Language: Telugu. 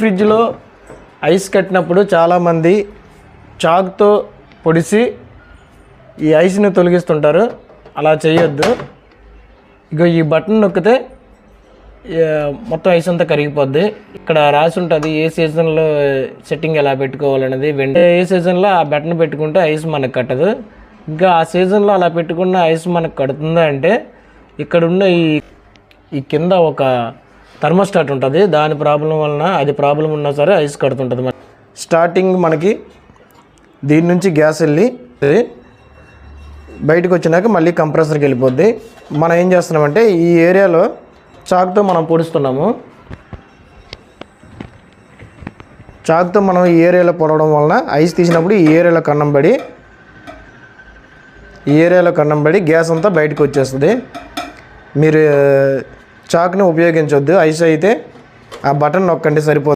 ఫ్రిడ్జ్లో ఐస్ కట్టినప్పుడు చాలామంది చాక్తో పొడిసి ఈ ఐస్ని తొలగిస్తుంటారు. అలా చేయొద్దు. ఇగో ఈ బటన్ నొక్కితే మొత్తం ఐస్ అంతా కరిగిపోద్ది. ఇక్కడ రాసి ఉంటుంది ఏ సీజన్లో సెట్టింగ్ ఎలా పెట్టుకోవాలనేది. ఏ సీజన్లో ఆ బటన్ పెట్టుకుంటే ఐస్ మనకు కట్టదు. ఇంకా ఆ సీజన్లో అలా పెట్టుకున్న ఐస్ మనకు కడుతుందా అంటే ఇక్కడ ఉన్న ఈ కింద ఒక థర్మోస్టాట్ ఉంటుంది. దాని ప్రాబ్లం వలన అది ప్రాబ్లం ఉన్నా సరే ఐస్ కడుతుంటుంది. స్టార్టింగ్ మనకి దీని నుంచి గ్యాస్ వెళ్ళి బయటకు వచ్చినాక మళ్ళీ కంప్రెసర్కి వెళ్ళిపోద్ది. మనం ఏం చేస్తున్నామంటే ఈ ఏరియాలో చాక్తో మనం పొడుస్తున్నాము. చాక్తో మనం ఈ ఏరియాలో పొడవడం వలన ఐస్ తీసినప్పుడు ఈ ఏరియాలో కన్నం పడి గ్యాస్ అంతా బయటకు వచ్చేస్తుంది. మీరు చాక్ని ఉపయోగించవద్దు. ఐస్ అయితే ఆ బటన్ నొక్కండి సరిపోతుంది.